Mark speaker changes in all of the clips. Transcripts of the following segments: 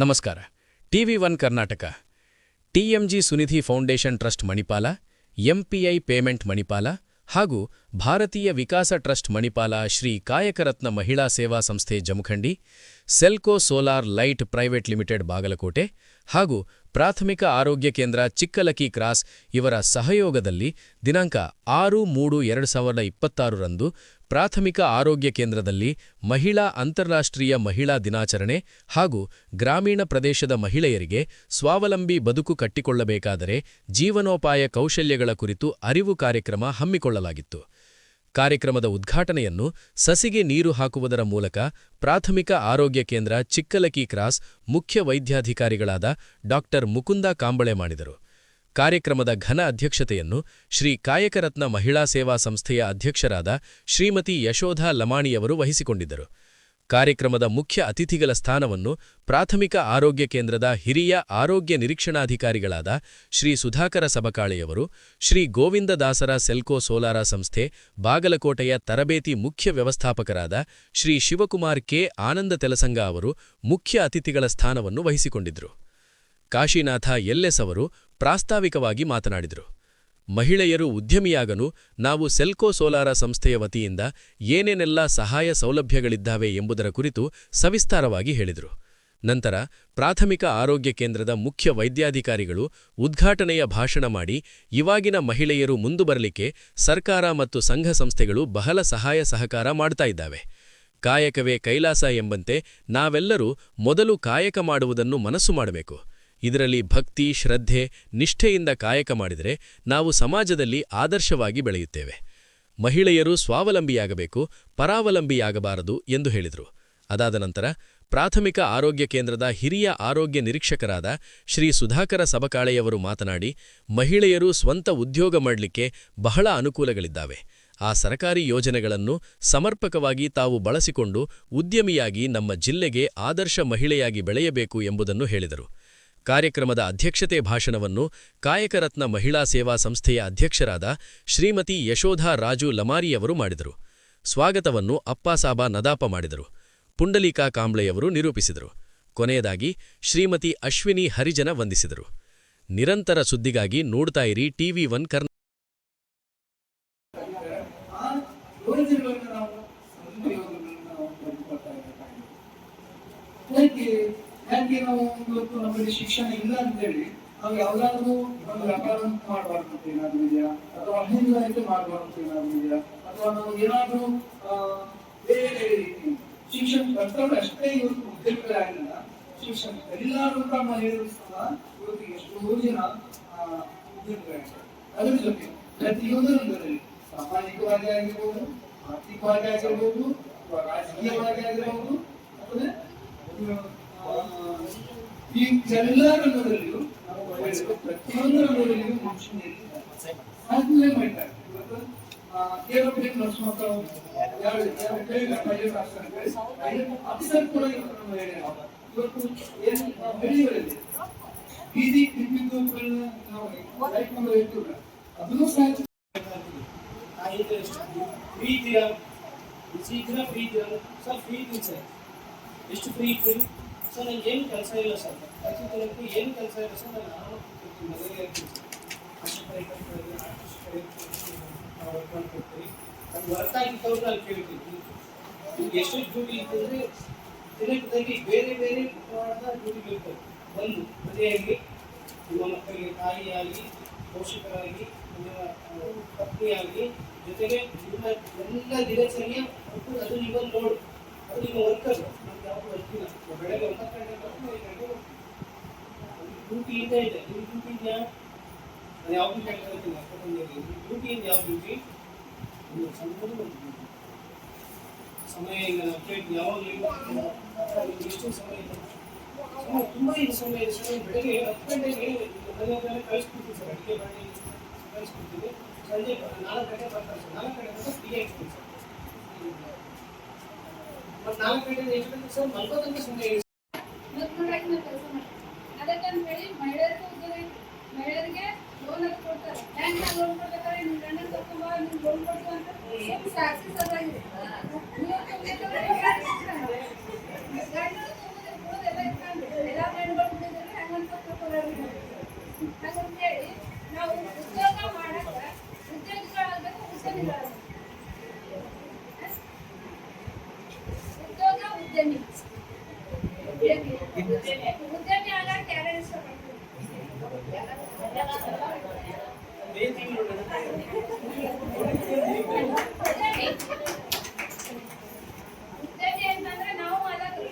Speaker 1: ನಮಸ್ಕಾರ. TV1 Karnataka, TMG Sunidhi foundation trust Manipal, MPI payment Manipal ಹಾಗೂ ಭಾರತೀಯ ವಿಕಾಸ trust Manipal, Shri ಕಾಯಕರತ್ನ Mahila Seva Samsthe Jamakhandi, Selco solar light private limited Bagalkot ಹಾಗೂ ಪ್ರಾಥಮಿಕ ಆರೋಗ್ಯ ಕೇಂದ್ರ ಚಿಕ್ಕಲಕ್ಕಿ ಕ್ರಾಸ್ ಇವರ ಸಹಯೋಗದಲ್ಲಿ ದಿನಾಂಕ 6-3-2026 ರಂದು ಪ್ರಾಥಮಿಕ ಆರೋಗ್ಯ ಕೇಂದ್ರದಲ್ಲಿ ಮಹಿಳಾ ಅಂತಾರಾಷ್ಟ್ರೀಯ ಮಹಿಳಾ ದಿನಾಚರಣೆ ಹಾಗೂ ಗ್ರಾಮೀಣ ಪ್ರದೇಶದ ಮಹಿಳೆಯರಿಗೆ ಸ್ವಾವಲಂಬಿ ಬದುಕು ಕಟ್ಟಿಕೊಳ್ಳಬೇಕಾದರೆ ಜೀವನೋಪಾಯ ಕೌಶಲ್ಯಗಳ ಕುರಿತು ಅರಿವು ಕಾರ್ಯಕ್ರಮ ಹಮ್ಮಿಕೊಳ್ಳಲಾಗಿತ್ತು. ಕಾರ್ಯಕ್ರಮದ ಉದ್ಘಾಟನೆಯನ್ನು ಸಸಿಗೆ ನೀರು ಹಾಕುವುದರ ಮೂಲಕ ಪ್ರಾಥಮಿಕ ಆರೋಗ್ಯ ಕೇಂದ್ರ ಚಿಕ್ಕಲಕ್ಕಿ ಕ್ರಾಸ್ ಮುಖ್ಯ ವೈದ್ಯಾಧಿಕಾರಿಗಳಾದ ಡಾ ಮುಕುಂದ ಕಾಂಬಳೆ ಮಾಡಿದರು. ಕಾರ್ಯಕ್ರಮದ ಘನ ಅಧ್ಯಕ್ಷತೆಯನ್ನು ಶ್ರೀ ಕಾಯಕರತ್ನ ಮಹಿಳಾ ಸೇವಾ ಸಂಸ್ಥೆಯ ಅಧ್ಯಕ್ಷರಾದ ಶ್ರೀಮತಿ ಯಶೋಧಾ ಲಮಾಣಿಯವರು ವಹಿಸಿಕೊಂಡಿದ್ದರು. ಕಾರ್ಯಕ್ರಮದ ಮುಖ್ಯ ಅತಿಥಿಗಳ ಸ್ಥಾನವನ್ನು ಪ್ರಾಥಮಿಕ ಆರೋಗ್ಯ ಕೇಂದ್ರದ ಹಿರಿಯ ಆರೋಗ್ಯ ನಿರೀಕ್ಷಣಾಧಿಕಾರಿಗಳಾದ ಶ್ರೀ ಸುಧಾಕರ ಸಬಕಾಳೆಯವರು, ಶ್ರೀ ಗೋವಿಂದದಾಸರ ಸೆಲ್ಕೋ ಸೋಲಾರ ಸಂಸ್ಥೆ ಬಾಗಲಕೋಟೆಯ ತರಬೇತಿ ಮುಖ್ಯ ವ್ಯವಸ್ಥಾಪಕರಾದ ಶ್ರೀ ಶಿವಕುಮಾರ್ ಕೆ ಆನಂದ ತೆಲಸಂಗ ಅವರು ಮುಖ್ಯ ಅತಿಥಿಗಳ ಸ್ಥಾನವನ್ನು ವಹಿಸಿಕೊಂಡಿದ್ದರು. ಕಾಶಿನಾಥ ಎಲ್ಎಸ್ ಅವರು ಪ್ರಾಸ್ತಾವಿಕವಾಗಿ ಮಾತನಾಡಿದರು. ಮಹಿಳೆಯರು ಉದ್ಯಮಿಯಾಗಲು ನಾವು ಸೆಲ್ಕೋ ಸೋಲಾರ ಸಂಸ್ಥೆಯ ವತಿಯಿಂದ ಏನೇನೆಲ್ಲ ಸಹಾಯ ಸೌಲಭ್ಯಗಳಿದ್ದಾವೆ ಎಂಬುದರ ಕುರಿತು ಸವಿಸ್ತಾರವಾಗಿ ಹೇಳಿದರು. ನಂತರ ಪ್ರಾಥಮಿಕ ಆರೋಗ್ಯ ಕೇಂದ್ರದ ಮುಖ್ಯ ವೈದ್ಯಾಧಿಕಾರಿಗಳು ಉದ್ಘಾಟನೆಯ ಭಾಷಣ ಮಾಡಿ, ಇವಾಗಿನ ಮಹಿಳೆಯರು ಮುಂದು ಬರಲಿಕ್ಕೆ ಸರ್ಕಾರ ಮತ್ತು ಸಂಘ ಸಂಸ್ಥೆಗಳು ಬಹಳ ಸಹಾಯ ಸಹಕಾರ ಮಾಡ್ತಾ ಇದ್ದಾವೆ. ಕಾಯಕವೇ ಕೈಲಾಸ ಎಂಬಂತೆ ನಾವೆಲ್ಲರೂ ಮೊದಲು ಕಾಯಕ ಮಾಡುವುದನ್ನು ಮನಸ್ಸು ಮಾಡಬೇಕು. ಇದರಲ್ಲಿ ಭಕ್ತಿ, ಶ್ರದ್ಧೆ, ನಿಷ್ಠೆಯಿಂದ ಕಾಯಕ ಮಾಡಿದರೆ ನಾವು ಸಮಾಜದಲ್ಲಿ ಆದರ್ಶವಾಗಿ ಬೆಳೆಯುತ್ತೇವೆ. ಮಹಿಳೆಯರು ಸ್ವಾವಲಂಬಿಯಾಗಬೇಕು, ಪರಾವಲಂಬಿಯಾಗಬಾರದು ಎಂದು ಹೇಳಿದರು. ಅದಾದ ನಂತರ ಪ್ರಾಥಮಿಕ ಆರೋಗ್ಯ ಕೇಂದ್ರದ ಹಿರಿಯ ಆರೋಗ್ಯ ನಿರೀಕ್ಷಕರಾದ ಶ್ರೀ ಸುಧಾಕರ ಸಬಕಾಳೆಯವರು ಮಾತನಾಡಿ, ಮಹಿಳೆಯರು ಸ್ವಂತ ಉದ್ಯೋಗ ಮಾಡಲಿಕ್ಕೆ ಬಹಳ ಅನುಕೂಲಗಳಿದ್ದಾವೆ. ಆ ಸರಕಾರಿ ಯೋಜನೆಗಳನ್ನು ಸಮರ್ಪಕವಾಗಿ ತಾವು ಬಳಸಿಕೊಂಡು ಉದ್ಯಮಿಯಾಗಿ ನಮ್ಮ ಜಿಲ್ಲೆಗೆ ಆದರ್ಶ ಮಹಿಳೆಯಾಗಿ ಬೆಳೆಯಬೇಕು ಎಂಬುದನ್ನು ಹೇಳಿದರು. ಕಾರ್ಯಕ್ರಮದ ಅಧ್ಯಕ್ಷತೆ ಭಾಷಣವನ್ನು ಕಾಯಕರತ್ನ ಮಹಿಳಾ ಸೇವಾ ಸಂಸ್ಥೆಯ ಅಧ್ಯಕ್ಷರಾದ ಶ್ರೀಮತಿ ಯಶೋಧಾ ರಾಜು ಲಮಾರಿಯವರು ಮಾಡಿದರು. ಸ್ವಾಗತವನ್ನು ಅಪ್ಪಾಸಾಬಾ ನದಾಪ ಮಾಡಿದರು. ಪುಂಡಲೀಕಾ ಕಾಂಬ್ಳೆಯವರು ನಿರೂಪಿಸಿದರು. ಕೊನೆಯದಾಗಿ ಶ್ರೀಮತಿ ಅಶ್ವಿನಿ ಹರಿಜನ ವಂದಿಸಿದರು. ನಿರಂತರ ಸುದ್ದಿಗಾಗಿ ನೋಡ್ತಾ ಇರಿ TV1 ಕರ್ನಾಟಕ.
Speaker 2: ಯಾಕೆ ನಾವು ಇವತ್ತು ನಮ್ಮಲ್ಲಿ ಶಿಕ್ಷಣ ಇಲ್ಲ ಅಂತೇಳಿ ನಾವು ಯಾವ್ದಾದ್ರು ಒಂದು ವ್ಯಾಪಾರ ಮಾಡಬಾರ್ದು ಅಂತ ಏನಾದ್ರು ಇದೆಯಾ, ಅಥವಾ ಹೈನುಗಾರಿಕೆ ಮಾಡಬಾರ್ದು ಅಂತ ಏನಾದ್ರು ಇದೆಯಾ, ಅಥವಾ ನಾವು ಏನಾದ್ರೂ ಬೇರೆ ಬೇರೆ ರೀತಿ ಶಿಕ್ಷಣ ಕರ್ತವ್ಯ ಅಷ್ಟೇ ಇವತ್ತು ಉದ್ಯೋಗಗಳಾಗಿಲ್ಲ. ಶಿಕ್ಷಣ ಎಲ್ಲರೂ ಅಂತ ಮಹಿಳೆಯರು ಸಹ ಇವತ್ತು ಎಷ್ಟೋ ಜನ ಉದ್ಯೋಗಗಳಾಗಿದ್ದಾರೆ. ಅದರ ಜೊತೆ ಪ್ರತಿಯೊಂದು ರಂಗದಲ್ಲಿ ಸಾಮಾಜಿಕವಾಗಿ ಆಗಿರ್ಬೋದು, ಆರ್ಥಿಕವಾಗಿ ಆಗಿರ್ಬೋದು, ರಾಜಕೀಯವಾಗಿ ಆಗಿರ್ಬೋದು, ಅಥವಾ ಈ ಎಲ್ಲ ರಂಗದಲ್ಲಿಯೂ ಪ್ರತಿಯೊಂದು ರಂಗದಲ್ಲಿಯೂ ಮನುಷ್ಯನಲ್ಲಿ ಸಾಧನೆ ಮಾಡ್ತಾರೆ. ಇವತ್ತು ಏರೋಪ್ಲೇನ್ ನಡ್ಸುವಂತ ಅಫ್ಸರ್ ಕೂಡ ಇವತ್ತು ಏನು ಹಳ್ಳಿಗಳಲ್ಲಿ ಬೀದಿ ವಿದ್ಯುತ್ಗಳನ್ನ ನಾವು ಲೈಟ್ ಮಾಡಿ ಇರ್ತೀವಲ್ಲ, ಅದನ್ನು ಸಹ
Speaker 3: ಎಷ್ಟು ಫ್ರೀ ಇತ್ತು ಸರ್. ನನಗೆ ಏನು ಕೆಲಸ ಇಲ್ಲ ಸರ್, ಆ್ಯಕ್ಚುಲಿ ಏನು ಕೆಲಸ ಇಲ್ಲ ಸರ್. ನಾನು ಮದುವೆ ಇರ್ತೀನಿ ಸರ್, ವರ್ಕ್ ಮಾಡ್ಕೊಡ್ತೀವಿ. ಅದು ವರ್ಕ್ ಆಗಿದ್ದವ್ರು ಅಲ್ಲಿ ಕೇಳ್ತೀನಿ ನಿಮ್ಗೆ ಎಷ್ಟು ಡ್ಯೂಟಿ ಇತ್ತಂದರೆ ದಿನಕ್ಕೆ ಬೇರೆ ಬೇರೆ ಪ್ರಮಾಣದ ಡ್ಯೂಟಿ ಇರ್ತದೆ. ಒಂದು ಮನೆಯಾಗಿ ನಿಮ್ಮ ಮಕ್ಕಳಿಗೆ ತಾಯಿಯಾಗಿ, ಪೋಷಕರಾಗಿ, ನಿಮ್ಮ ಪತ್ನಿಯಾಗಿ, ಜೊತೆಗೆ ನಿಮ್ಮ ಎಲ್ಲ ದಿನಚರ್ಯ ಅದು ನಿಮ್ಮನ್ನು ನೋಡು, ಅದು ನಿಮ್ಮ ವರ್ಕರ್. ನಮ್ಗೆ ಯಾವುದು ವರ್ಕಿಲ್ಲ. ಬೆಳಗ್ಗೆ 9 ಗಂಟೆಗೆ ಡ್ಯೂಟಿಯಿಂದ ಇದೆ. ನಿಮ್ಮ ಡ್ಯೂಟಿ ಇದೆಯಾ? ನಾನು ಯಾವುದು ಹೇಳ್ತೀನಿ ಡ್ಯೂಟಿಯಿಂದ ಯಾವ ಡ್ಯೂಟಿ ಸಂಪೂರ್ಣ ಸಮಯ ಇಲ್ಲ. ನಾವು ಕೇಳ್ತೀವಿ ಯಾವಾಗಲೂ ಎಷ್ಟು ಸಮಯ ಇದೆ, ಸಮಯ ತುಂಬ ಇದೆ. ಸಮಯ ಇದೆ. ಸಮಯ ಬೆಳಗ್ಗೆ 10 ಗಂಟೆಗೆ ಮನೆಯವ್ರನ್ನೆಲ್ಲ ಕಳಿಸ್ಬಿಡ್ತೀವಿ ಸರ್, ಅಡುಗೆ ಮಾಡಿ ಕಳಿಸ್ಬಿಡ್ತೀವಿ. ಸಂಜೆ 4 ಗಂಟೆ ಬರ್ತಾರೆ ಸರ್. 4 ಗಂಟೆ ಬಂದ ಫ್ರೀ ಆಗ್ತೀವಿ ಸರ್. ಮತ್ತು 4 ಗಂಟೆ ಎಷ್ಟು ಗಂಟೆ ಸರ್ ಮಲ್ಕೋತಂಕ ಸಮಯ ಇದೆ.
Speaker 4: ಅದಕ್ಕಂತೇಳಿ ಮಹಿಳೆಯರಿಗೆ ಲೋನ್ ಕೊಡ್ತಾರೆ. ಬ್ಯಾಂಕ್ ಲೋನ್ ಕೊಡ್ಬೇಕಾದ್ರೆ ನಿಮ್ಮ ಗಂಡನ ಕರ್ಕೊಂಬ, ನೀವು ಲೋನ್ ಕೊಡ್ತೀವಿ ಅಂತ ಟ್ಯಾಕ್ಸಿ ಸರಿಯಾಗಿದೆ. ನೀವು ಉದ್ಯಮಿ ಆಗಕ್ಕೆ ಯಾರು ಇಷ್ಟಪಡ್ತಾರೆ? ಉದ್ಯಮಿ ಅಂತಂದ್ರೆ ನಾವು ಮಾಡೋದು.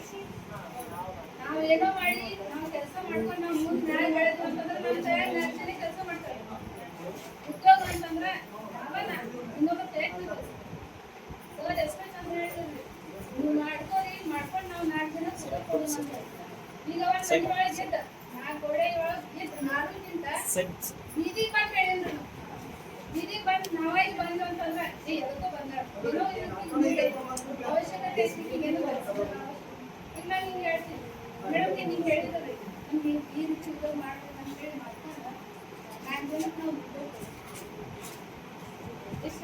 Speaker 4: ನಾವು ಏನೋ ಮಾಡಿ ನಾವು ಕೆಲಸ ಮಾಡ್ಕೊಂಡು ನಾವು ಮುಂದೆ ನಾಳೆ ಬೆಳೆದು ಅಂತಂದ್ರೆ ನಮ್ಮ ಕೈಯಾಗ ನಾಲ್ಕು ಕೆಲಸ ಮಾಡ್ತಾರೆ. ಉದ್ಯೋಗ ಅಂತಂದ್ರೆ ಅವನ ಇನ್ನೊಬ್ಬ ಪ್ರಯತ್ನ ಸರ್ ಎಸ್ಪೆಕ್ಟ್ ಅಂತ ಹೇಳ್ತೀವಿ. ನೀವು ಮಾಡ್ಕೋರಿ ಮಾಡ್ಕೊಂಡು ನಾವು 4 ಜನ ಸುಖ ಕೊಡೋಣ ಅಂತ. ಈಗ ಒಂದು ಮನೆ ಒಳಗೆ ಇದ್ದ 4 ಗೋಡೆ ಒಳಗೆ ಇದ್ದು 4ಗಿಂತ ಬೀದಿಗೆ ಬಂದು ಹೇಳಿದ್ರು ನಾವು. ಬೀದಿಗೆ ಬಂದು ನಾವೇ ಬಂದು ಅಂತಂದ್ರೆ ಎದಕ್ಕೋ ಬಂದಾರ ಏನೋ ಅವಶ್ಯಕತೆ ಏನು ಬರ್ತದೆ. ಈಗ ನಾನು ಹಿಂಗೆ ಹೇಳ್ತೀನಿ ಮೇಡಮ್ ನಿಮ್ಗೆ ಹೇಳಿದ್ರಿ ನಮ್ಗೆ ಈ ರೀತಿ ಉದ್ಯೋಗ ಮಾಡ್ಬೇಕು ಅಂತ ಹೇಳಿ ಮಾಡ್ಕೊಂಡು 4 ಜನಕ್ಕೆ ನಾವು ಇಷ್ಟು